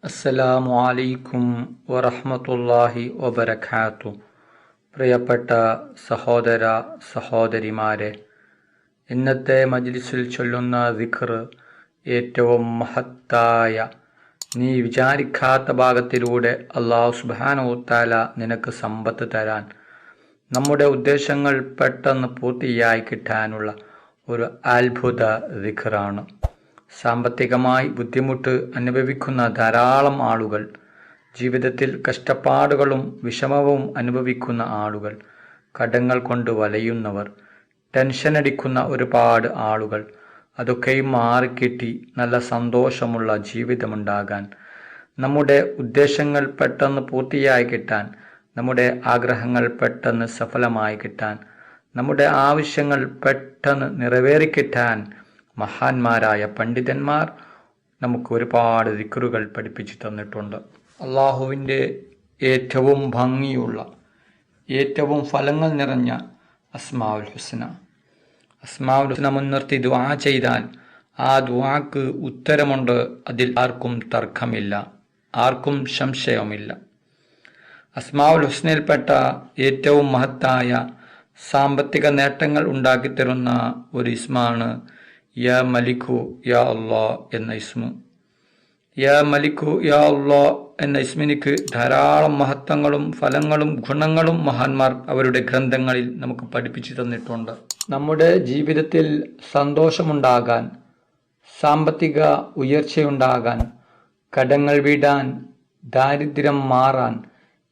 അസ്സലാമു അലൈക്കും വറഹ്മത്തുള്ളാഹി വബറകാത്തു. പ്രിയപ്പെട്ട സഹോദര സഹോദരിമാരെ, ഇന്നത്തെ മജ്ലിസിൽ ചൊല്ലുന്ന ദിക്ർ ഏറ്റവും മഹത്തായ, നീ വിചാരിക്കാത്ത ഭാഗത്തിലൂടെ അല്ലാഹു സുബ്ഹാനഹു വ തആല നിനക്ക് സമ്പത്ത് തരാൻ, നമ്മുടെ ഉദ്ദേശങ്ങൾ പെട്ടെന്ന് പൂർത്തിയായി കിട്ടാനുള്ള ഒരു അത്ഭുത ദിക്റാണ്. സാമ്പത്തികമായി ബുദ്ധിമുട്ട് അനുഭവിക്കുന്ന ധാരാളം ആളുകൾ, ജീവിതത്തിൽ കഷ്ടപ്പാടുകളും വിഷമവും അനുഭവിക്കുന്ന ആളുകൾ, കടങ്ങൾ കൊണ്ട് വലയുന്നവർ, ടെൻഷനടിക്കുന്ന ഒരുപാട് ആളുകൾ, അതൊക്കെയും മാറിക്കിട്ടി നല്ല സന്തോഷമുള്ള ജീവിതമുണ്ടാകാൻ, നമ്മുടെ ഉദ്ദേശങ്ങൾ പെട്ടെന്ന് പൂർത്തിയായി കിട്ടാൻ, നമ്മുടെ ആഗ്രഹങ്ങൾ പെട്ടെന്ന് സഫലമായി കിട്ടാൻ, നമ്മുടെ ആവശ്യങ്ങൾ പെട്ടെന്ന് നിറവേറിക്കിട്ടാൻ മഹാന്മാരായ പണ്ഡിതന്മാർ നമുക്ക് ഒരുപാട് ദിക്റുകൾ പഠിപ്പിച്ചു തന്നിട്ടുണ്ട്. അള്ളാഹുവിൻ്റെ ഏറ്റവും ഭംഗിയുള്ള, ഏറ്റവും ഫലങ്ങൾ നിറഞ്ഞ അസ്മാഉൽ ഹുസ്ന മുൻനിർത്തി ദുആ ചെയ്താൽ ആ ദുആക്ക് ഉത്തരമുണ്ട്. അതിൽ ആർക്കും തർക്കമില്ല, ആർക്കും സംശയവുമില്ല. അസ്മാഉൽ ഹുസ്നയിൽപ്പെട്ട ഏറ്റവും മഹത്തായ സാമ്പത്തിക നേട്ടങ്ങൾ ഉണ്ടാക്കിത്തരുന്ന ഒരു ഇസ്മാണ് യാ മലിക്കു യാ അല്ലാ എന്ന ഇസ്മ. യാ മലിക്കു യാ അല്ലാ എന്ന ഇസ്മിനിക്ക് ധാരാളം മഹത്വങ്ങളും ഫലങ്ങളും ഗുണങ്ങളും മഹാന്മാർ അവരുടെ ഗ്രന്ഥങ്ങളിൽ നമുക്ക് പഠിപ്പിച്ചു തന്നിട്ടുണ്ട്. നമ്മുടെ ജീവിതത്തിൽ സന്തോഷമുണ്ടാകാൻ, സാമ്പത്തിക ഉയർച്ചയുണ്ടാകാൻ, കടങ്ങൾ വീടാൻ, ദാരിദ്ര്യം മാറാൻ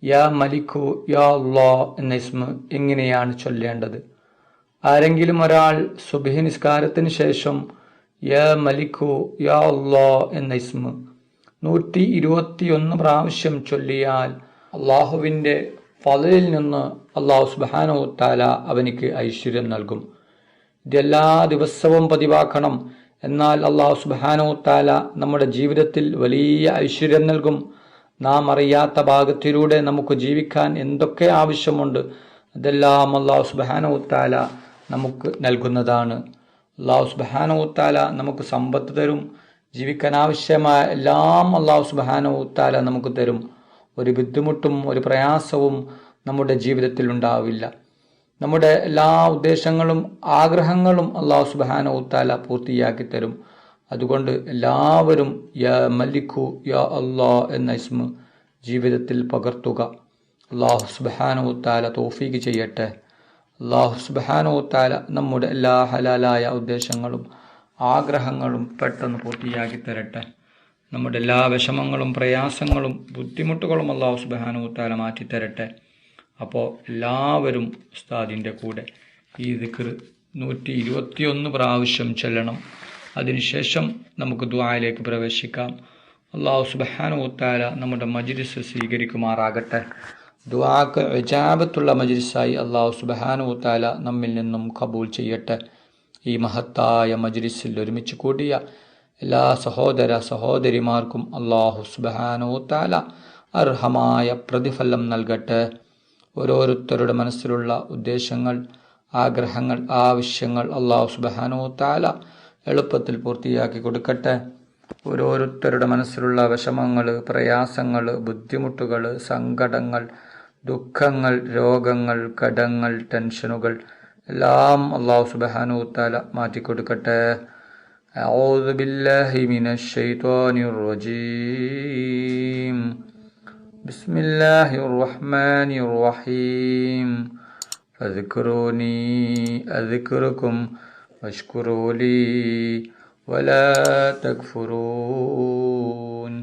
യാ മലിക്കു യാ അല്ലാ എന്ന ഇസ്മ എങ്ങനെയാണ് ചൊല്ലേണ്ടത്? ആരെങ്കിലും ഒരാൾ സുബ്ഹി നിസ്കാരത്തിന് ശേഷം യാ മലിക്കു യാ അല്ലാ എന്ന ഇസ്മ 121 പ്രാവശ്യം ചൊല്ലിയാൽ അള്ളാഹുവിൻ്റെ ഫളലിൽ നിന്ന് അല്ലാഹു സുബ്ഹാനഹു വ തആല അവനിക്ക് ഐശ്വര്യം നൽകും. ഇതെല്ലാ ദിവസവും പതിവാക്കണം. എന്നാൽ അല്ലാഹു സുബ്ഹാനഹു വ തആല നമ്മുടെ ജീവിതത്തിൽ വലിയ ഐശ്വര്യം നൽകും. നാം അറിയാത്ത ഭാഗത്തിലൂടെ നമുക്ക് ജീവിക്കാൻ എന്തൊക്കെ ആവശ്യമുണ്ട് അതെല്ലാം അല്ലാഹു സുബ്ഹാനഹു വ തആല നമുക്ക് നൽകുന്നതാണ്. അല്ലാഹു സുബ്ഹാനഹു വ തആല നമുക്ക് സമ്പത്ത് തരും. ജീവിക്കാൻ ആവശ്യമായ എല്ലാം അല്ലാഹു സുബ്ഹാനഹു വ തആല നമുക്ക് തരും. ഒരു ബുദ്ധിമുട്ടും ഒരു പ്രയാസവും നമ്മുടെ ജീവിതത്തിൽ ഉണ്ടാവില്ല. നമ്മുടെ എല്ലാ ഉദ്ദേശങ്ങളും ആഗ്രഹങ്ങളും അല്ലാഹു സുബ്ഹാനഹു വ തആല പൂർത്തിയാക്കി തരും. അതുകൊണ്ട് എല്ലാവരും യാ മലിക്കു യാ അല്ലാ എന്ന ഇസ്മ ജീവിതത്തിൽ പകർത്തുക. അല്ലാഹു സുബ്ഹാനഹു വ തആല തൗഫീഖ് ചെയ്യട്ടെ. അല്ലാഹു സുബ്ഹാനഹു വ തആല നമ്മുടെ എല്ലാ ഹലാലായ ഉദ്ദേശങ്ങളും ആഗ്രഹങ്ങളും പെട്ടെന്ന് പൂർത്തിയാക്കി തരട്ടെ. നമ്മുടെ എല്ലാ വിഷമങ്ങളും പ്രയാസങ്ങളും ബുദ്ധിമുട്ടുകളും അല്ലാഹു സുബ്ഹാനഹു വ തആല മാറ്റിത്തരട്ടെ. അപ്പോൾ എല്ലാവരും ഉസ്താദിൻ്റെ കൂടെ ഈ ദിക്ർ 121 പ്രാവശ്യം ചൊല്ലണം. അതിനുശേഷം നമുക്ക് ദുആയിലേക്ക് പ്രവേശിക്കാം. അല്ലാഹു സുബ്ഹാനഹു വ തആല നമ്മുടെ മജ്ലിസ് സ്വീകരിക്കുമാറാകട്ടെ. ദുആക്ക് ഇജാബത്തുള്ള മജ്ലിസായി അല്ലാഹു സുബ്ഹാനഹു വ തആല നമ്മിൽ നിന്നും കബൂൽ ചെയ്യട്ടെ. ഈ മഹത്തായ മജ്ലിസിൽ ഒരുമിച്ച് കൂടിയ എല്ലാ സഹോദര സഹോദരിമാർക്കും അല്ലാഹു സുബ്ഹാനഹു വ തആല അർഹമായ പ്രതിഫലം നൽകട്ടെ. ഓരോരുത്തരുടെ മനസ്സിലുള്ള ഉദ്ദേശങ്ങൾ, ആഗ്രഹങ്ങൾ, ആവശ്യങ്ങൾ അല്ലാഹു സുബ്ഹാനഹു വ തആല എളുപ്പത്തിൽ പൂർത്തിയാക്കി കൊടുക്കട്ടെ. ഓരോരുത്തരുടെ മനസ്സിലുള്ള വിഷമങ്ങൾ, പ്രയാസങ്ങൾ, ബുദ്ധിമുട്ടുകൾ, സങ്കടങ്ങൾ, ദുഃഖങ്ങൾ, രോഗങ്ങൾ, കടങ്ങൾ, ടെൻഷനുകൾ എല്ലാം അല്ലാഹു സുബ്ഹാനഹു വ തആല മാറ്റിക്കൊടുക്കട്ടെ. അഊദു ബില്ലാഹി മിനശ് ശൈത്വാനിർ റജീം. ബിസ്മില്ലാഹിർ റഹ്മാനിർ റഹീം. ഫദ്കുറൂനി അദ്കുറുകും വഷ്കുറൂലി വലാ തക്ഫുറൂൻ.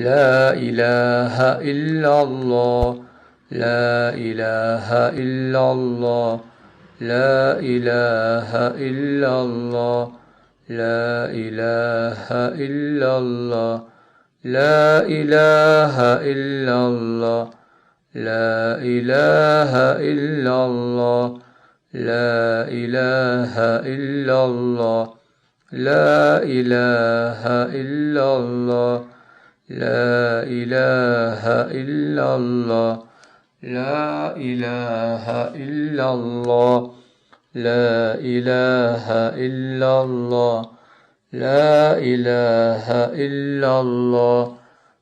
ലാ ഇലാഹ ഇല്ലല്ലാഹ് ലാ ഇലാഹ ഇല്ലല്ലാഹ് ലാ ഇലാഹ ഇല്ലല്ലാഹ് ലാ ഇലാഹ ഇല്ലല്ലാഹ് ലാ ഇലാഹ ഇല്ലല്ലാഹ് ലാ ഇലാഹ ഇല്ലല്ലാഹ് ലാ ഇലാഹ ഇല്ലല്ലാഹ് ലാ ഇലാഹ ഇല്ലല്ലാഹ് ലാ ഇലാഹ ഇല്ലല്ലാഹ് ലാ ഇലാഹ ഇല്ലല്ലാഹ് ലാ ഇലാഹ ഇല്ലല്ലാഹ് لا إله إلا الله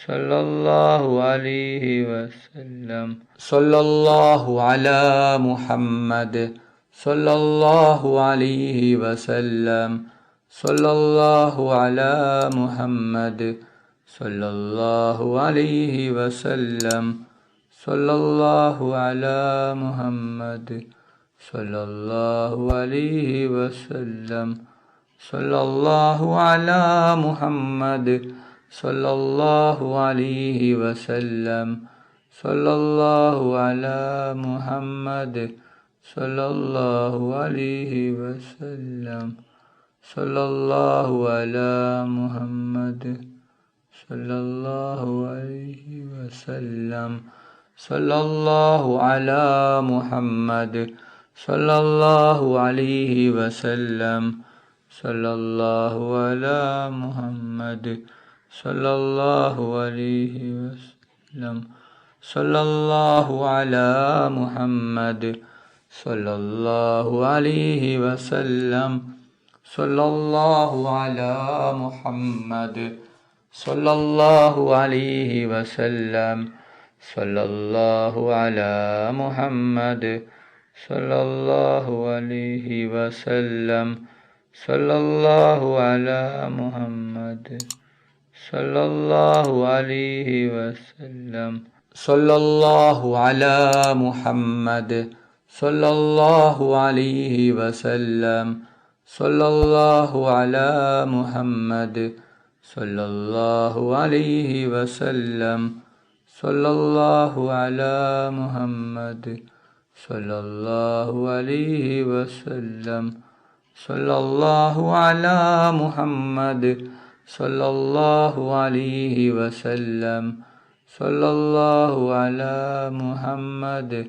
സല്ലല്ലാഹു അലൈഹി വസല്ലം. സല്ലല്ലാഹു അലാ മുഹമ്മദ് സല്ലല്ലാഹു അലൈഹി വസല്ലം. സല്ലല്ലാഹു അലാ മുഹമ്മദ് സല്ലല്ലാഹു അലൈഹി വസല്ലം. സല്ലല്ലാഹു അലാ മുഹമ്മദ് സല്ലല്ലാഹു അലൈഹി വസല്ലം. സല്ലല്ലാഹു അലാ മുഹമ്മദ് സല്ലല്ലാഹു അലൈഹി വസല്ലം. സല്ലല്ലാഹു അലാ മുഹമ്മദ് സല്ലല്ലാഹു അലൈഹി വസല്ലം. സല്ലല്ലാഹു അലാ മുഹമ്മദ് സല്ലല്ലാഹു അലൈഹി വസല്ലം. സല്ലല്ലാഹു അലാ മുഹമ്മദ് സല്ലല്ലാഹു അലൈഹി വസല്ലം. സല്ലല്ലാഹു അലാ മുഹമ്മദ് സല്ലല്ലാഹു അലൈഹി വസല്ലം. സല്ലല്ലാഹു അലാ മുഹമ്മദ് സല്ലല്ലാഹു അലൈഹി വസല്ലം. സല്ലല്ലാഹു അലാ മുഹമ്മദ് സല്ലല്ലാഹു അലൈഹി വസല്ലം. സല്ലല്ലാഹു അലാ മുഹമ്മദ് സല്ലല്ലാഹു അലൈഹി വസല്ലം. സല്ലല്ലാഹു അലാ മുഹമ്മദ് സല്ലല്ലാഹു അലൈഹി വസല്ലം. സല്ലല്ലാഹു അലാ മുഹമ്മദ് സല്ലല്ലാഹു അലൈഹി വസല്ലം. സല്ലല്ലാഹു അലാ മുഹമ്മദ് സല്ലല്ലാഹു അലൈഹി വസല്ലം. സല്ലല്ലാഹു അലാ മുഹമ്മദ് സല്ലല്ലാഹു അലൈഹി വസല്ലം. സല്ലല്ലാഹു അലാ മുഹമ്മദ് സല്ലല്ലാഹു അലൈഹി വസല്ലം. സല്ലല്ലാഹു അലാ മുഹമ്മദ് സല്ലല്ലാഹു അലൈഹി വസല്ലം. സല്ലല്ലാഹു അലാ മുഹമ്മദ്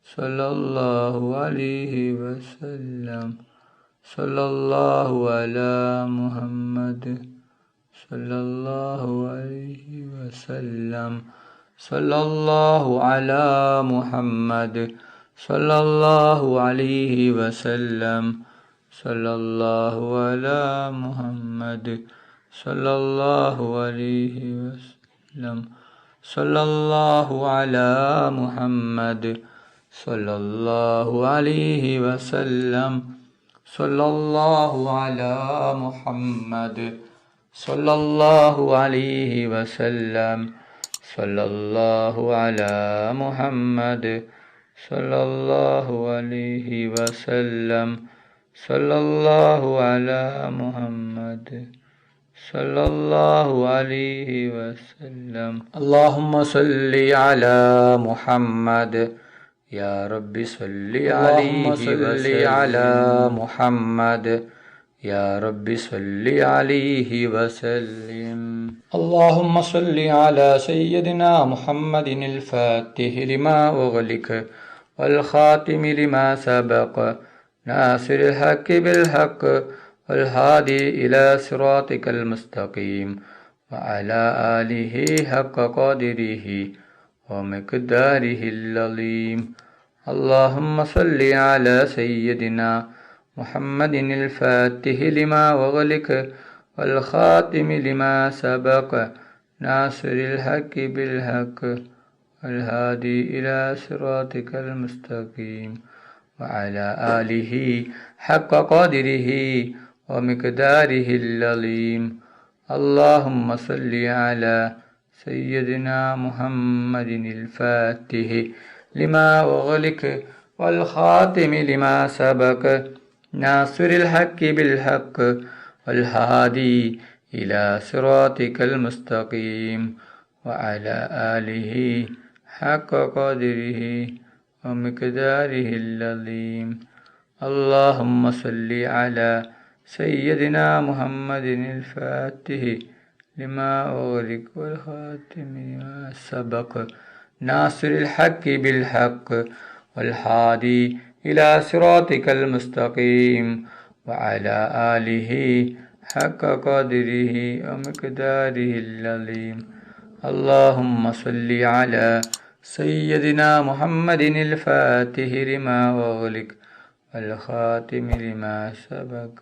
സല്ലല്ലാഹു അലൈഹി വസല്ലം. സല്ലല്ലാഹു അലാ മുഹമ്മദ് സല്ലല്ലാഹു അലൈഹി വസല്ലം. സല്ലല്ലാഹു അലാ മുഹമ്മദ് സല്ലല്ലാഹു അലൈഹി വസല്ലം. സല്ലല്ലാഹു അലാ മുഹമ്മദ് സല്ലല്ലാഹു അലൈഹി വസല്ലം. സല്ലല്ലാഹു അലാ മുഹമ്മദ് സല്ലല്ലാഹു അലൈഹി വസല്ലം. സല്ലല്ലാഹു അലാ മുഹമ്മദ് സല്ലല്ലാഹു അലൈഹി വസല്ലം. സല്ലല്ലാഹു അലാ മുഹമ്മദ് സല്ലല്ലാഹു അലൈഹി വസല്ലം. അല്ലാഹുമ്മ സല്ലി അലാ മുഹമ്മദ് യാ റബ്ബി സല്ലി അലൈഹി മുഹമ്മദ് യാ റബ്ബി സല്ലി അലൈഹി വസല്ലിം. اللهم صل على سيدنا محمد الفاتح لما أغلق والخاتم لما سبق ناصر الحق بالحق والهادي إلى صراطك المستقيم وعلى آله حق قدره ومقداره العظيم. اللهم صل على سيدنا محمد الفاتح لما أغلق والخاتم لما سبق ناصر الحق بالحق والهادي إلى صراطك المستقيم وعلى آله حق قدره ومقداره العظيم. اللهم صل على سيدنا محمد الفاتح لما أغلق والخاتم لما سبق ناصر الحق بالحق والهادي إلى صراطك المستقيم وعلى آله حق قدره ومقداره العظيم. اللهم صل على سيدنا محمد الفاتح لما أغلق والخاتم لما سبق ناصر الحق بالحق والهادي إلى صراطك المستقيم وعلى آله حق قدره ومقداره العظيم. اللهم صل على سيدنا محمد الفاتح لما أغلق والخاتم لما سبق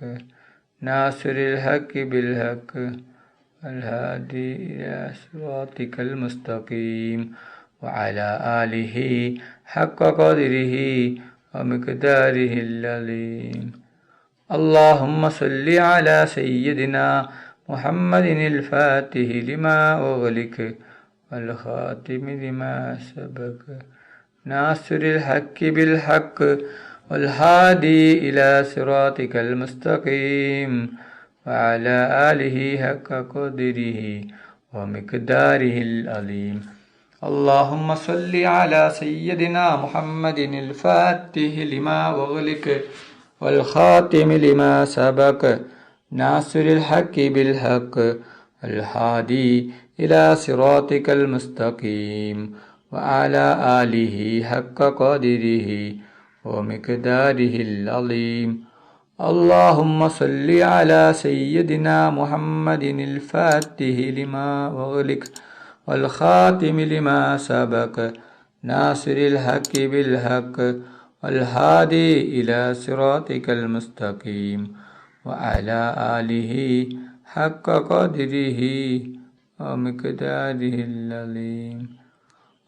ناصر الحق بالحق الهادي إلى صراطك المستقيم وعلى آله حق قدره ومقداره العظيم. اللهم صل على سيدنا محمد الفاتح لما أغلق والخاتم لما سبق ناصر الحق بالحق والهادي إلى صراطك المستقيم وعلى آله حق قدره ومقداره العظيم. اللهم صل على سيدنا محمد الفاتح لما أغلق والخاتم لما سبق ناصر الحق بالحق والهادي إلى صراطك المستقيم وعلى آله حق قدره ومقداره العظيم. اللهم صل على سيدنا محمد الفاتح لما أغلق والخاتم لما سبق ناصر الحق بالحق والهادي إلى صراطك المستقيم وعلى آله حق قدره ومقداره العظيم.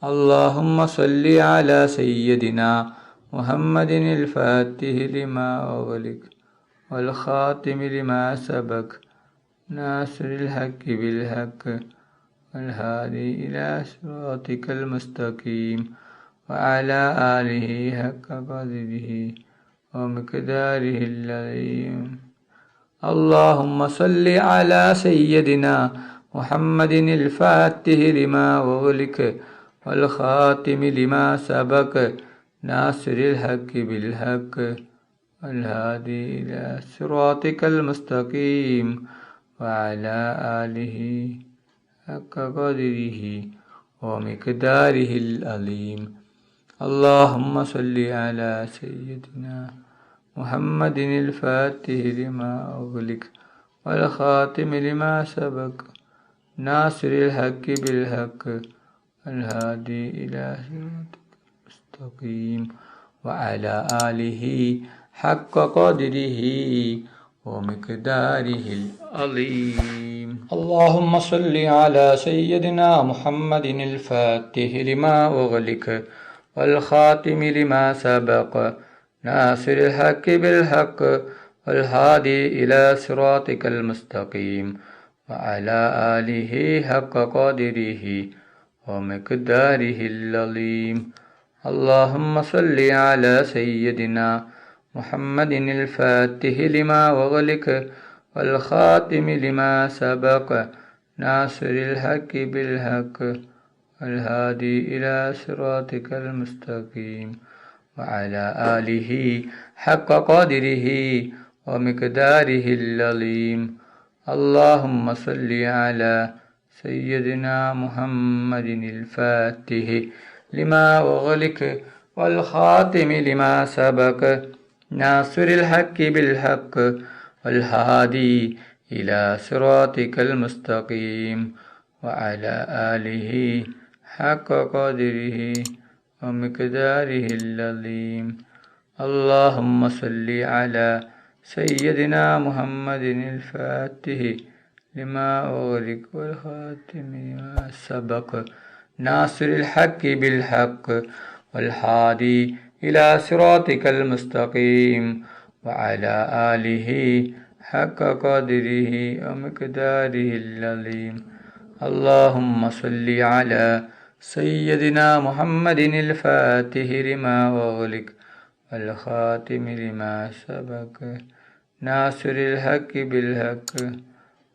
اللهم صل على سيدنا محمد الفاتح لما أغلق والخاتم لما سبق ناصر الحق بالحق والهادي إلى صراطك المستقيم وعلى آله حق قدره ومقداره العظيم. اللهم صل على سيدنا محمد الفاتح لما أغلق والخاتم لما سبق ناصر الحق بالحق والهادي إلى صراطك المستقيم وعلى آله حق قدره ومقداره العظيم. اللهم صل على سيدنا محمد الفاتح لما أغلق والخاتم لما سبق ناصر الحق بالحق والهادي إلى صراطك المستقيم وعلى آله حق قدره ومقداره العظيم. اللهم صل على سيدنا محمد الفاتح لما أغلق والخاتم لما سبق ناصر الحق بالحق والهادي إلى صراطك المستقيم وعلى آله حق قدره ومقداره العظيم. اللهم صل على سيدنا محمد الفاتح لما أغلق والخاتم لما سبق ناصر الحق بالحق والهادي إلى صراطك المستقيم وعلى آله حق قدره ومقداره العظيم. اللهم صل على سيدنا محمد الفاتح لما أغلق والخاتم لما سبق ناصر الحق بالحق والهادي إلى صراطك المستقيم وعلى آله حق قدره ومقداره العظيم. اللهم صل على سيدنا محمد الفاتح لما أغلق والخاتم لما سبق ناصر الحق بالحق والهادي إلى صراطك المستقيم وعلى آله حق قدره ومقداره العظيم. اللهم صل على سيدنا محمد الفاتح لما أغلق والخاتم لما سبق ناصر الحق بالحق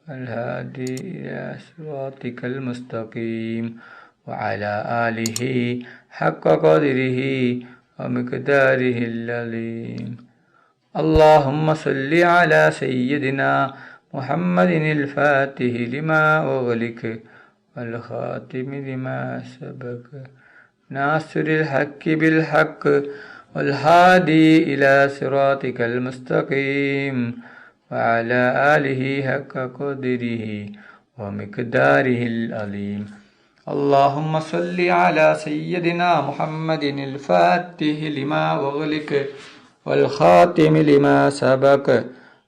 والهادي إلى صراطك المستقيم وعلى آله حق قدره ومقداره العظيم. اللهم صل على سيدنا محمد الفاتح لما أغلق والخاتم لما سبق ناصر الحق بالحق والهادي إلى صراطك المستقيم وعلى آله حق قدره ومقداره العظيم. اللهم صل على سيدنا محمد الفاتح لما أغلق والخاتم لما سبق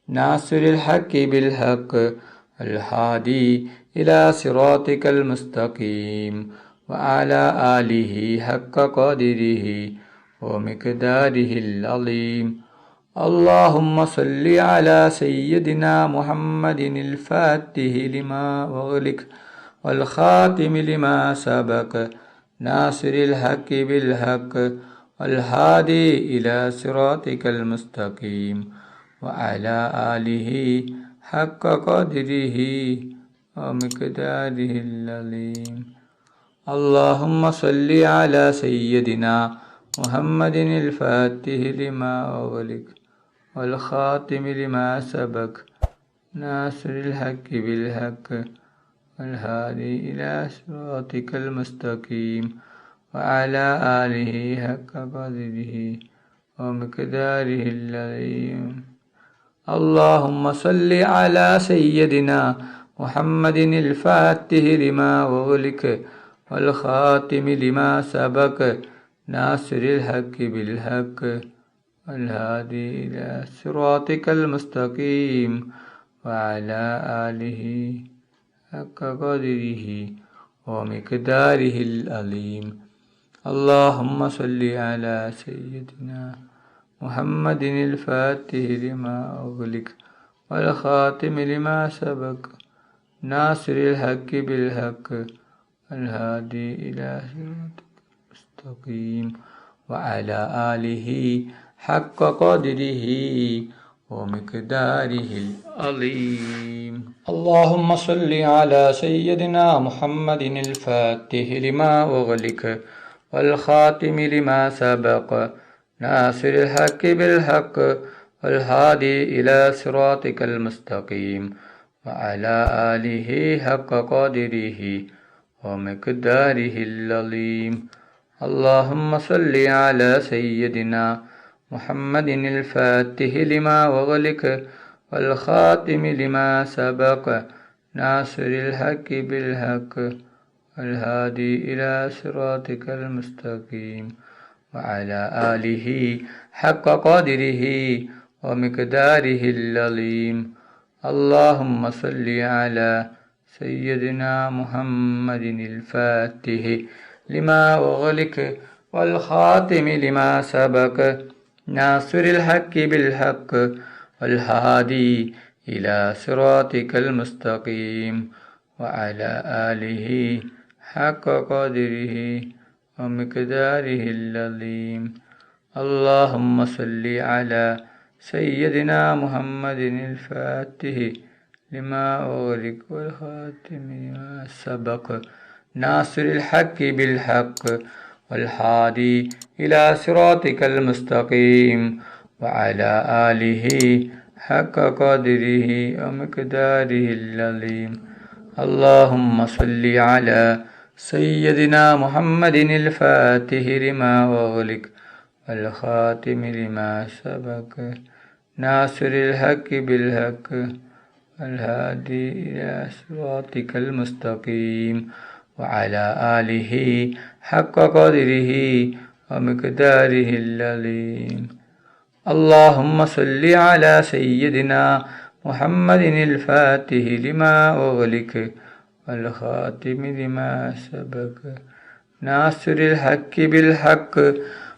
ناصر الحق بالحق الهادي إلى صراطك المستقيم وعلى آله حق قدره ومقداره العظيم. اللهم صل على سيدنا محمد الفاتح لما أغلق والخاتم لما سبق ناصر الحق بالحق والهادي إلى صراطك المستقيم وعلى آله حق قدره ومقداره العظيم. اللهم صل على سيدنا محمد الفاتح لما أغلق والخاتم لما سبق ناصر الحق بالحق والهادي إلى صراطك المستقيم وعلى آله حق قدره ومقداره العظيم. اللهم صل على سيدنا محمد الفاتح لما أغلق والخاتم لما سبق ناصر الحق بالحق والهادي إلى صراطك المستقيم وعلى آله حق قدره ومقداره العظيم. اللهم صل على سيدنا محمد الفاتح لما أغلق والخاتم لما سبق ناصر الحق بالحق والهادي إلى صراطك المستقيم وعلى آله حق قدره ومقداره العظيم. اللهم صل على سيدنا محمد الفاتح لما أغلق والخاتم لما سبق ناصر الحق بالحق والهادي إلى صراطك المستقيم وعلى آله حق قدره ومقداره العظيم. اللهم صل على سيدنا محمد الفاتح لما أغلق والخاتم لما سبق ناصر الحق بالحق والهادي إلى صراطك المستقيم وعلى آله حق قدره ومقداره العظيم. اللهم صل على سيدنا محمد الفاتح لما أغلق والخاتم لما سبق ناصر الحق بالحق والهادي إلى صراطك المستقيم وعلى آله حق قدره ومقداره العظيم. اللهم صل على سيدنا محمد الفاتح لما أغلق والخاتم لما سبق ناصر الحق بالحق والهادي إلى صراطك المستقيم وعلى آله حق قدره ومقداره العظيم. اللهم صل على سيدنا محمد الفاتح لما أغلق والخاتم لما سبق ناصر الحق بالحق والهادي إلى صراطك المستقيم وعلى آله حق قدره ومقداره العظيم. اللهم صل على سيدنا محمد الفاتح لما أغلق والخاتم لما سبق ناصر الحق بالحق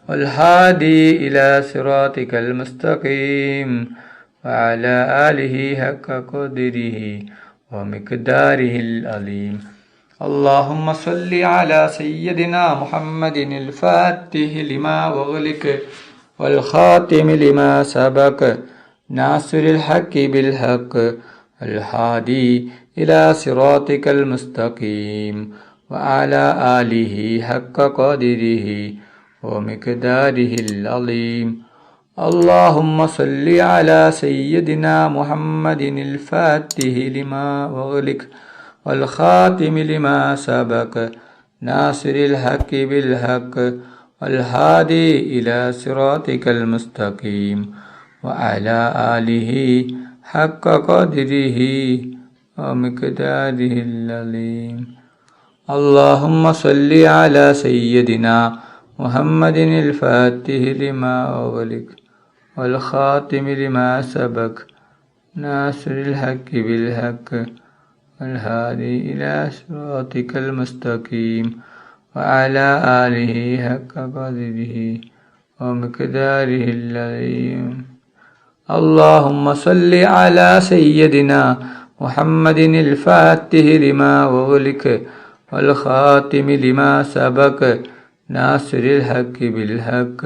والهادي إلى صراطك المستقيم وعلى آله حق قدره ومقداره العظيم. اللهم صل على سيدنا محمد الفاتح لما أغلق والخاتم لما سبق ناصر الحق بالحق والهادي إلى صراطك المستقيم وعلى آله حق قدره ومقداره العظيم. اللهم صل على سيدنا محمد الفاتح لما أغلق والخاتم لما سبق ناصر الحق بالحق والهادي إلى صراطك المستقيم وعلى آله حق قدره ومقداره العظيم. اللهم صل على سيدنا محمد الفاتح لما أغلق والخاتم لما سبق ناصر الحق بالحق والهادي إلى صراطك المستقيم وعلى آله حق قدره ومقداره العظيم. اللهم صل على سيدنا محمد الفاتح لما أغلق والخاتم لما سبق ناصر الحق بالحق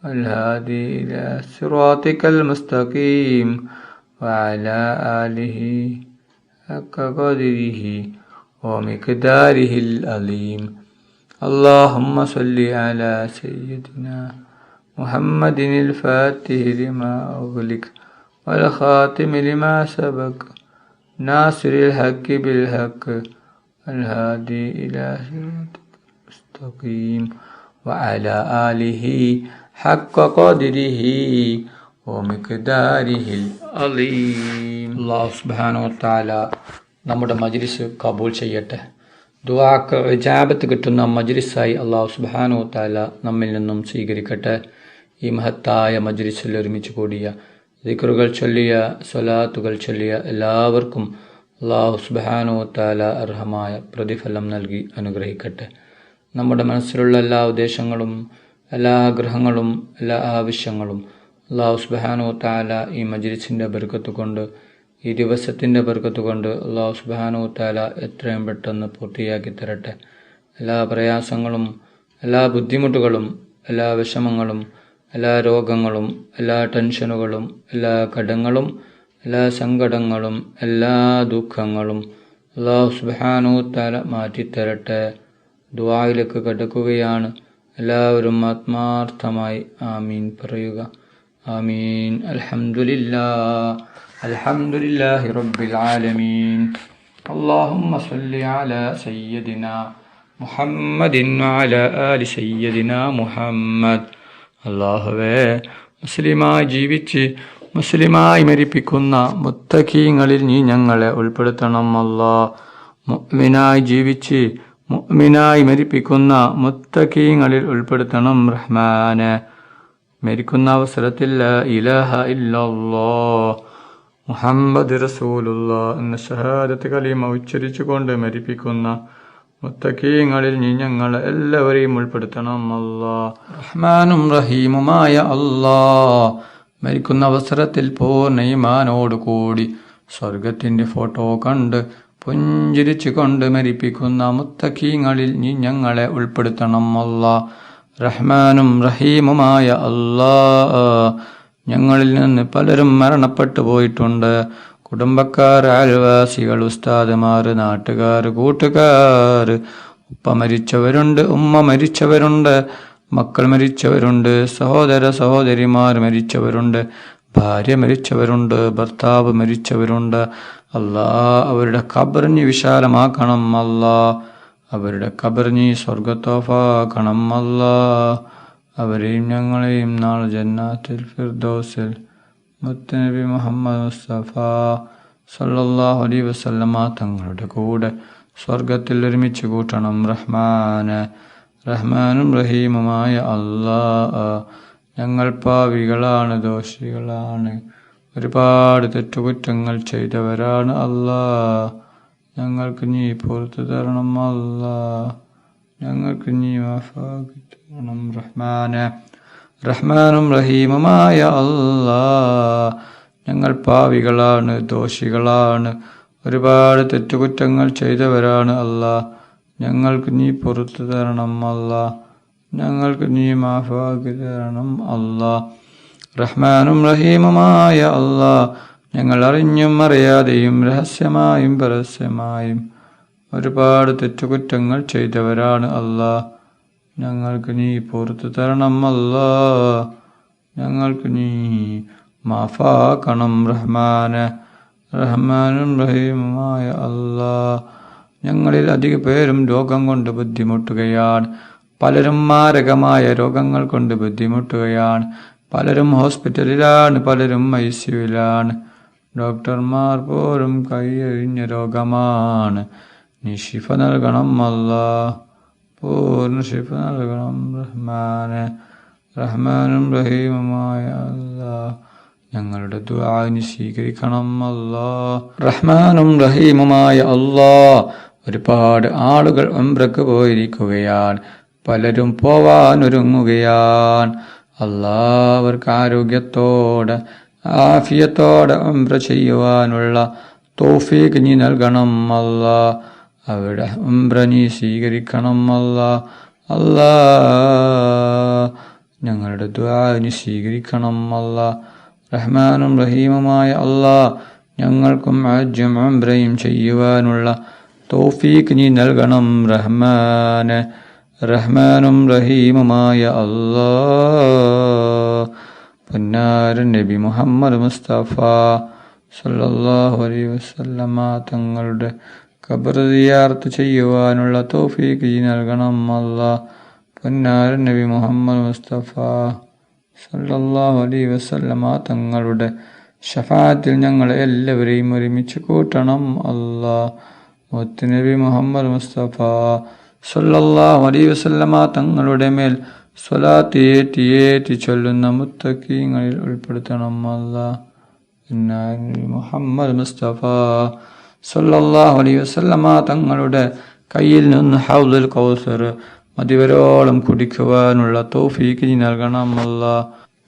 والهادي إلى صراطك المستقيم وعلى آله حق قدره ومقداره العظيم. اللهم صل على سيدنا محمد الفاتح لما أغلق والخاتم لما سبق ناصر الحق بالحق والهادي إلى صراطك المستقيم وعلى آله حق قدره ومقداره العظيم. അല്ലാഹു സുബ്ഹാനഹു വ തആല നമ്മുടെ മജ്ലിസ് കബൂൽ ചെയ്യട്ടെ. ദുആക്ക് ഇജാബത്ത് കിട്ടുന്ന മജ്ലിസായി അല്ലാഹു സുബ്ഹാനഹു വ തആല നമ്മിൽ നിന്നും സ്വീകരിക്കട്ടെ. ഈ മഹത്തായ മജ്ലിസിൽ ഒരുമിച്ച് കൂടിയ ദിക്റുകൾ ചൊല്ലിയ സ്വലാത്തുകൾ ചൊല്ലിയ എല്ലാവർക്കും അല്ലാഹു സുബ്ഹാനഹു വ തആല അർഹമായ പ്രതിഫലം നൽകി അനുഗ്രഹിക്കട്ടെ. നമ്മുടെ മനസ്സിലുള്ള എല്ലാ ഉദ്ദേശങ്ങളും എല്ലാ ആഗ്രഹങ്ങളും എല്ലാ ആവശ്യങ്ങളും അല്ലാഹു സുബ്ഹാനഹു വ തആല ഈ മജ്ലിസിൻ്റെ ബർക്കത്ത് കൊണ്ട് ഈ ദിവസത്തിൻ്റെ ബർക്കത്ത് കൊണ്ട് അല്ലാഹു സുബ്ഹാനഹു വ തആല എത്രയും പെട്ടെന്ന് പൂർത്തിയാക്കി തരട്ടെ. എല്ലാ പ്രയാസങ്ങളും എല്ലാ ബുദ്ധിമുട്ടുകളും എല്ലാ വിഷമങ്ങളും എല്ലാ രോഗങ്ങളും എല്ലാ ടെൻഷനുകളും എല്ലാ കടങ്ങളും എല്ലാ സങ്കടങ്ങളും എല്ലാ ദുഃഖങ്ങളും അല്ലാഹു സുബ്ഹാനഹു വ തആല മാറ്റിത്തരട്ടെ. ദുആയിലേക്ക് കടക്കുകയാണ്. എല്ലാവരും ആത്മാർത്ഥമായി ആമീൻ പറയുക. ആമീൻ. അൽഹംദുലില്ലാഹി റബ്ബിൽ ആലമീൻ. അല്ലാഹുമ്മ സ്വല്ലി അലാ സയ്യിദിനാ മുഹമ്മദിൻ വഅലാ ആലി സയ്യിദിനാ മുഹമ്മദ്. അല്ലാഹുവേ, മുസ്ലിമായി ജീവിച്ച് മുസ്ലിമായി മരിപ്പിക്കുന്ന മുത്തഖീങ്ങളിൽ നീ ഞങ്ങളെ ഉൾപ്പെടുത്തണം. അല്ലാഹ്, മുഅ്മിനായി ജീവിച്ച് മുഅ്മിനായി മരിപ്പിക്കുന്ന മുത്തഖീങ്ങളിൽ ഉൾപ്പെടുത്തണം റഹ്മാനെ. മരിക്കുന്ന അവസരത്തിൽ ലാ ഇലാഹ ഇല്ലല്ലാഹ് മുഹമ്മദ് റസൂലുള്ളാഹ് എന്ന ഷഹാദത്ത് കലിമ ഉച്ചരിച്ചുകൊണ്ട് മരിപ്പിക്കുന്ന മുത്തഖീങ്ങളിൽ നീ ഞങ്ങളെ എല്ലാവരെയും ഉൾപ്പെടുത്തണം. അല്ലാഹ്, റഹ്മാനും റഹീമുമായ അല്ലാഹ്, മരിക്കുന്ന അവസരത്തിൽ പൂർണ്ണ ഈമാനോടുകൂടി സ്വർഗത്തിൻ്റെ ഫോട്ടോ കണ്ട് പുഞ്ചിരിച്ചു കൊണ്ട് മരിപ്പിക്കുന്ന മുത്തഖീങ്ങളിൽ നീ ഞങ്ങളെ ഉൾപ്പെടുത്തണം. അല്ലാഹ്, റഹ്മാനും റഹീമുമായ അല്ലാഹ്, ഞങ്ങളിൽ നിന്ന് പലരും മരണപ്പെട്ടു പോയിട്ടുണ്ട്. കുടുംബക്കാർ, അയൽവാസികൾ, ഉസ്താദുമാർ, നാട്ടുകാർ, കൂട്ടുകാർ, ഉപ്പ മരിച്ചവരുണ്ട്, ഉമ്മ മരിച്ചവരുണ്ട്, മക്കൾ മരിച്ചവരുണ്ട്, സഹോദര സഹോദരിമാർ മരിച്ചവരുണ്ട്, ഭാര്യ മരിച്ചവരുണ്ട്, ഭർത്താവ് മരിച്ചവരുണ്ട്. അല്ലാഹ്, അവരുടെ ഖബർ നീ വിശാലമാക്കണം. അല്ലാഹ്, അവരുടെ ഖബർ നീ സ്വർഗത്തോഫാക്കണം. അല്ലാഹ്, അവരെയും ഞങ്ങളെയും നാളെ ജന്നാത്തുൽ ഫിർദൗസിൽ മുത്തുനബി മുഹമ്മദ് മുസ്തഫ സല്ലല്ലാഹു അലൈഹി വസല്ലമ തങ്ങളുടെ കൂടെ സ്വർഗത്തിൽ ഒരുമിച്ച് കൂട്ടണം. റഹ്മാനെ, റഹ്മാനും റഹീമുമായ അല്ലാഹ്, ഞങ്ങൾ പാവികളാണ്, ദോഷികളാണ്, ഒരുപാട് തെറ്റുകുറ്റങ്ങൾ ചെയ്തവരാണ്. അല്ലാഹ്, ഞങ്ങൾക്ക് നീ പുറത്തു തരണം. അല്ലാഹ്, ഞങ്ങൾക്ക് നീ മാഫാക്കി തരണം. റഹ്മാനെ, റഹ്മാനും റഹീമുമായ അല്ലാഹ്, ഞങ്ങൾ പാവികളാണ്, ദോഷികളാണ്, ഒരുപാട് തെറ്റുകുറ്റങ്ങൾ ചെയ്തവരാണ്. അല്ലാഹ്, ഞങ്ങൾക്ക് നീ പുറത്തു തരണം. അല്ലാഹ്, ഞങ്ങൾക്ക് നീ മാഫാക്കി തരണം. അല്ലാഹ്, റഹ്മാനും റഹീമുമായ അല്ലാഹ്, ഞങ്ങൾ അറിഞ്ഞും അറിയാതെയും രഹസ്യമായും പരസ്യമായും ഒരുപാട് തെറ്റുകുറ്റങ്ങൾ ചെയ്തവരാണ്. അല്ലാഹ്, ഞങ്ങൾക്ക് നീ പുറത്തു തരണം. അല്ലാഹ്, ഞങ്ങൾക്ക് നീ മാഫാക്കണം. റഹ്മാനെ, റഹ്മാനും റഹീമുമായ അല്ലാഹ്, ഞങ്ങളിൽ അധിക പേരും രോഗം കൊണ്ട് ബുദ്ധിമുട്ടുകയാണ്. പലരും മാരകമായ രോഗങ്ങൾ കൊണ്ട് ബുദ്ധിമുട്ടുകയാണ്. പലരും ഹോസ്പിറ്റലിലാണ്, പലരും ICUവിലാണ്. ഡോക്ടർമാർ പോലും കൈയൊഴിഞ്ഞ രോഗമാണ്. നീ ശിഫ നൽകണം. അല്ലാഹ്, പൂർണ്ണ ശിഫ നൽകണം. റഹ്മാനെ, റഹ്മാനും റഹീമുമായ അല്ലാഹ്, ഞങ്ങളുടെ ദുആ നീ സ്വീകരിക്കണം അല്ലാ. റഹ്മാനും റഹീമുമായ അല്ലാ, ഒരുപാട് ആളുകൾ ഉംറക്ക് പോയിരിക്കുകയാണ്. പലരും പോവാനൊരുങ്ങുകയാണ്. അല്ലാ, അവർക്ക് ആരോഗ്യത്തോടെ ആഫിയത്തോടെ ഉംറ ചെയ്യുവാനുള്ള തൗഫീഖ് നീ നൽകണം അല്ലാ. അവിടെ ഉംറ നീ സ്വീകരിക്കണം അല്ലാ. അല്ലാ, ഞങ്ങളുടെ ദുആ നീ സ്വീകരിക്കണം അല്ലാ. റഹ്മാനും റഹീമുമായ അല്ലാ, ഞങ്ങൾക്കും ഹജ്ജും ഉംറയും ചെയ്യുവാനുള്ള തൗഫീഖ് നീ നൽകണം റഹ്മാനെ. റഹ്മാനും റഹീമുമായ അല്ലാ, പൊന്നാര നബി മുഹമ്മദ് മുസ്തഫ സല്ലല്ലാഹു അലൈഹി വസല്ലമ തങ്ങളുടെ ഖബർ സിയാറത്ത് ചെയ്യുവാനുള്ള തൗഫീഖ് നീ നൽകണം അല്ലാ. പൊന്നാര നബി മുഹമ്മദ് മുസ്തഫ സല്ലല്ലാഹു അലൈഹി വസല്ലമ തങ്ങളുടെ ശഫാഅത്തിൽ ഞങ്ങളെ എല്ലാവരെയും ഒരുമിച്ച് കൂട്ടണം അല്ലാ. മുത്തുനബി മുഹമ്മദ് മുസ്തഫ സല്ലല്ലാഹു അലൈഹി വസല്ലമ തങ്ങളുടെ മേൽ സ്വലാത്ത് ഏറ്റി ചൊല്ലുന്ന മുത്തഖീങ്ങളിൽ ഉൾപ്പെടുത്തണം അല്ലാ. നബി മുഹമ്മദ് മുസ്തഫ സല്ലല്ലാഹു അലൈഹി വസല്ലമ തങ്ങളുടെ കയ്യിൽ നിന്ന് ഹൗദുൽ കൗസർ മതിവരോളം കുടിക്കുവാനുള്ള തൗഫീഖ് നീ നൽകണം അല്ലാ.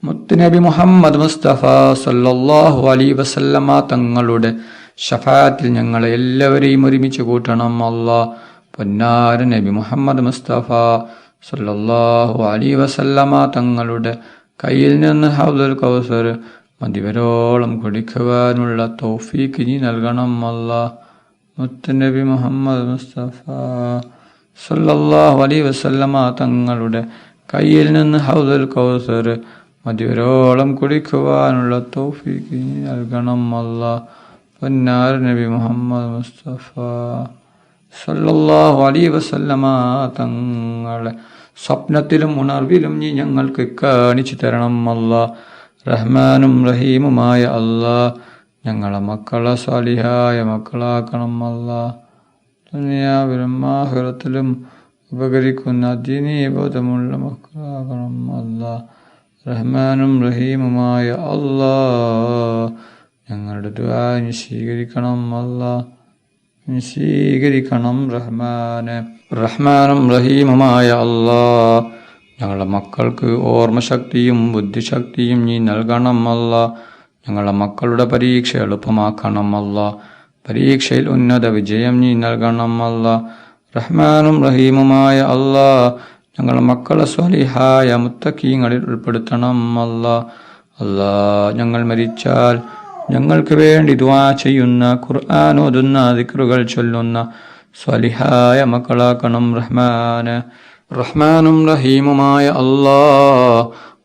മുത്തുനബി മുഹമ്മദ് മുസ്തഫ സല്ലല്ലാഹു അലൈഹി വസല്ലമ തങ്ങളുടെ ശഫാഅത്തിൽ ഞങ്ങളെ എല്ലാവരെയും ഒരുമിച്ച് കൂട്ടണം അല്ലാ. പൊന്നാര നബി മുഹമ്മദ് മുസ്തഫ സല്ലല്ലാഹു അലൈഹി വസല്ലമ തങ്ങളുടെ കയ്യിൽ നിന്ന് ഹൗദുൽ കൗസർ മതിവരോളം കുടിക്കുവാനുള്ള തൗഫീഖ് നീ നൽകണം അല്ലാ. മുത്തുനബി മുഹമ്മദ് മുസ്തഫ സല്ലല്ലാഹു അലൈഹി വസല്ലമ തങ്ങളുടെ കയ്യിൽ നിന്ന് ഹൗദുൽ കൗസർ മതിവരോളം കുടിക്കുവാനുള്ള തൗഫീഖ് നീ നൽകണം അല്ലാ. പൊന്നാര നബി മുഹമ്മദ് മുസ്തഫ സല്ലല്ലാഹു അലൈഹി വസല്ലമ തങ്ങളെ സ്വപ്നത്തിലും ഉണർവിലും നീ ഞങ്ങൾക്ക് കാണിച്ചു തരണം അല്ലാ. റഹ്മാനും റഹീമുമായ അല്ലാ, ഞങ്ങളെ മക്കളെ സാലിഹായ മക്കളാക്കണം അല്ലാ. ദുനിയാവിലും ആഖിറത്തിലും ഉപകരിക്കുന്ന ദീനീയ ബോധമുള്ള മക്കളാക്കണം അല്ലാ. റഹ്മാനും റഹീമുമായ അല്ലാ, ഞങ്ങളുടെ ദുആ നീ സ്വീകരിക്കണം അല്ലാ. സ്വീകരിക്കണം റഹ്മാനെ. റഹ്മാനും റഹീമുമായ അല്ലാ, ഞങ്ങളുടെ മക്കൾക്ക് ഓർമ്മശക്തിയും ബുദ്ധിശക്തിയും നീ നൽകണം അല്ലാ. ഞങ്ങളുടെ മക്കളുടെ പരീക്ഷ എളുപ്പമാക്കണം അല്ലാ. പരീക്ഷയിൽ ഉന്നത വിജയം നീ നൽകണം അല്ലാ. റഹ്മാനും റഹീമുമായ അല്ലാ, ഞങ്ങളുടെ മക്കളെ സ്വാലിഹായ മുത്തഖീങ്ങളിൽ ഉൾപ്പെടുത്തണം അല്ലാ. അല്ലാ, ഞങ്ങൾ മരിച്ചാൽ ഞങ്ങൾക്ക് വേണ്ടി ദുആ ചെയ്യുന്ന, ഖുർആൻ ഓതുന്ന, ദിക്റുകൾ ചൊല്ലുന്ന സ്വാലിഹായ മക്കളാക്കണം റഹ്മാനെ. റഹ്മാനും റഹീമുമായ അല്ലാ,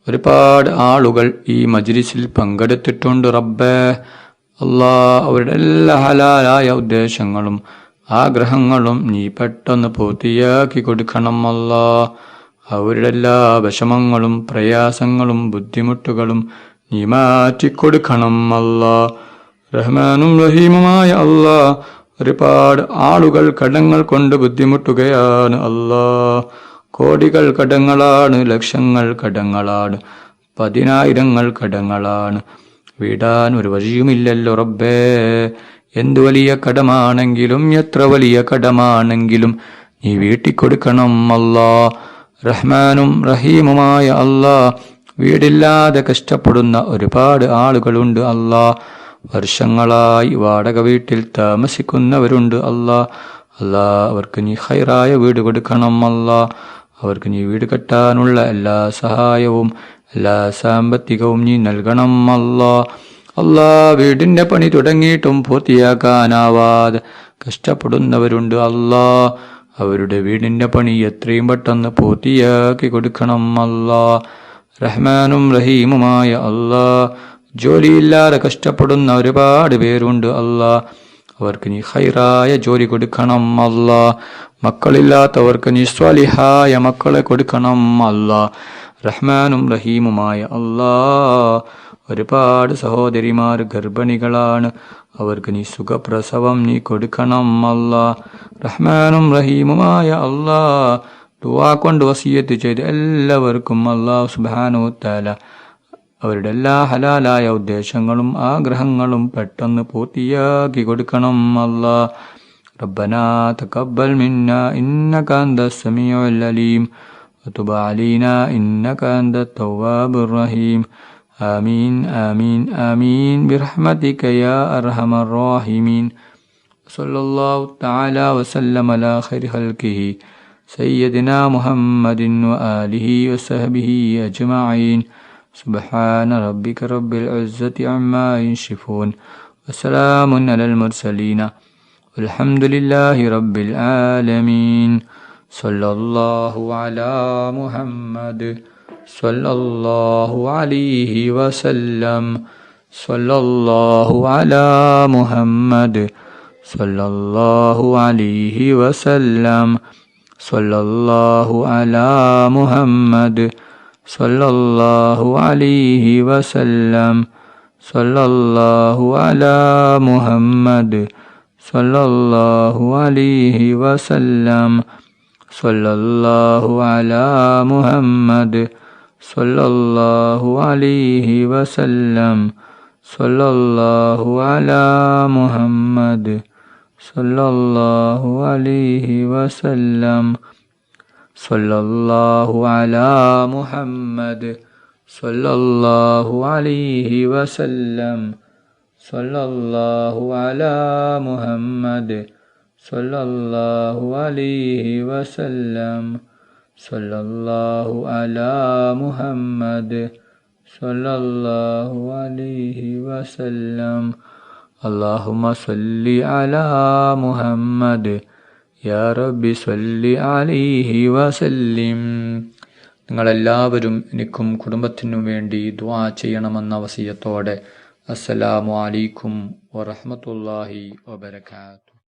ഒരുപാട് ആളുകൾ ഈ മജ്ലിസിൽ പങ്കെടുത്തിട്ടുണ്ട് റബ്ബേ. അല്ലാ, അവരുടെ എല്ലാ ഹലാലായ ഉദ്ദേശങ്ങളും ആഗ്രഹങ്ങളും നീ പെട്ടെന്ന് പൂർത്തിയാക്കി കൊടുക്കണം അല്ലാ. അവരുടെ എല്ലാ വിഷമങ്ങളും പ്രയാസങ്ങളും ബുദ്ധിമുട്ടുകളും നീ മാറ്റിക്കൊടുക്കണം അല്ലാ. റഹ്മാനും റഹീമുമായ അല്ലാ, ഒരുപാട് ആളുകൾ കടങ്ങൾ കൊണ്ട് ബുദ്ധിമുട്ടുകയാണ് അല്ലാ. കോടികൾ കടങ്ങളാണ്, ലക്ഷങ്ങൾ കടങ്ങളാണ്, 10,000 കടങ്ങളാണ്. വീടാൻ ഒരു വഴിയുമില്ലല്ലോ റബ്ബേ. എന്തു വലിയ കടമാണെങ്കിലും എത്ര വലിയ കടമാണെങ്കിലും നീ വീട്ടിക്കൊടുക്കണം അല്ലാ. റഹ്മാനും റഹീമുമായ അല്ലാ, വീടില്ലാതെ കഷ്ടപ്പെടുന്ന ഒരുപാട് ആളുകളുണ്ട് അല്ലാ. വർഷങ്ങളായി വാടക വീട്ടിൽ താമസിക്കുന്നവരുണ്ട് അല്ലാ. അല്ലാ, അവർക്ക് നീ ഖൈറായ വീട് കൊടുക്കണം അല്ലാ. അവർക്ക് നീ വീട് കെട്ടാനുള്ള എല്ലാ സഹായവും എല്ലാ സാമ്പത്തികവും നീ നൽകണം അല്ലാ. അല്ലാ, വീടിന്റെ പണി തുടങ്ങിയിട്ടും പൂർത്തിയാക്കാനാവാതെ കഷ്ടപ്പെടുന്നവരുണ്ട് അല്ലാ. അവരുടെ വീടിന്റെ പണി എത്രയും പെട്ടെന്ന് പൂർത്തിയാക്കി കൊടുക്കണം അല്ലാ. റഹ്മാനും റഹീമുമായ അല്ലാ, ജോലിയില്ലാതെ കഷ്ടപ്പെടുന്ന ഒരുപാട് പേരുണ്ട് അല്ലാ. അവർക്ക് നീ ഖൈറായ ജോലി കൊടുക്കണം അല്ലാ. മക്കളില്ലാത്തവർക്ക് നീ സ്വാലിഹായ മക്കളെ കൊടുക്കണം അല്ലാ. റഹ്മാനും റഹീമുമായ അല്ലാ, ഒരുപാട് സഹോദരിമാർ ഗർഭിണികളാണ്. അവർക്ക് നീ സുഖപ്രസവം നീ കൊടുക്കണം അല്ലാ. റഹ്മാനും റഹീമുമായ അല്ലാ, ദുആ കൊണ്ട് വസിയത്ത് ചെയ്ത് എല്ലാവർക്കും അല്ലാഹു സുബ്ഹാനഹു വ തആല അവരുടെ എല്ലാ ഹലാലായ ഉദ്ദേശങ്ങളും ആഗ്രഹങ്ങളും പെട്ടെന്ന് പൂർത്തിയാക്കി കൊടുക്കണം അല്ലാ. റബ്ബനാ തഖബ്ബൽ മിന്നാ ഇന്നക അന്തസ് സമീഉൽ അലീം വതുബ് അലൈനാ ഇന്നക അന്തത് തവ്വാബുർ റഹീം. ആമീൻ ആമീൻ ആമീൻ ബിറഹ്മതിക യാ അർഹമർ റഹീമീൻ. സല്ലല്ലാഹു തആല വസല്ലമ അലാ ഖൈരി ഖൽഖിഹി സയ്യിദിനാ മുഹമ്മദിൻ വആലിഹി വസഹ്ബിഹി അജ്മഈൻ. സുബ്ഹാന റബ്ബിക റബ്ബിൽ ഇസ്സതി അമ്മാ യസിഫൂൻ വസലാമുൻ അലൽ മുർസലീൻ വൽഹംദുലില്ലാഹി റബ്ബിൽ ആലമീൻ. സല്ലല്ലാഹു അലാ മുഹമ്മദ് സല്ലല്ലാഹു അലൈഹി വസല്ലം. സല്ലല്ലാഹു അലാ മുഹമ്മദ് സല്ലല്ലാഹു അലൈഹി വസല്ലം. സല്ലല്ലാഹു അലാ മുഹമ്മദ് സല്ലല്ലാഹു അലൈഹി വസല്ലം. സല്ലല്ലാഹു അലാ മുഹമ്മദ് സല്ലല്ലാഹു അലൈഹി വസല്ലം. സല്ലല്ലാഹു അലാ മുഹമ്മദ് സല്ലല്ലാഹു അലൈഹി വസല്ലം. സല്ലല്ലാഹു അലാ മുഹമ്മദ് സല്ലല്ലാഹു അലൈഹി വസല്ലം. സല്ലല്ലാഹു അലാ മുഹമ്മദ് സല്ലല്ലാഹു അലൈഹി വസല്ലം. സല്ലല്ലാഹു അലാ മുഹമ്മദ് സല്ലല്ലാഹു അലൈഹി വസല്ലം. സല്ലല്ലാഹു അലാ മുഹമ്മദ് സല്ലല്ലാഹു അലൈഹി വസല്ലം. അല്ലാഹുമ്മ സ്വല്ലി അലാ മുഹമ്മദ് യാ റബ്ബി സ്വല്ലി അലൈഹി വസല്ലിം. നിങ്ങളെല്ലാവരും എനിക്കും കുടുംബത്തിനും വേണ്ടി ദുആ ചെയ്യണമെന്ന വസിയത്തോടെ അസ്സലാമു അലൈക്കും വറഹ്മത്തുള്ളാഹി വബറകാതുഹു.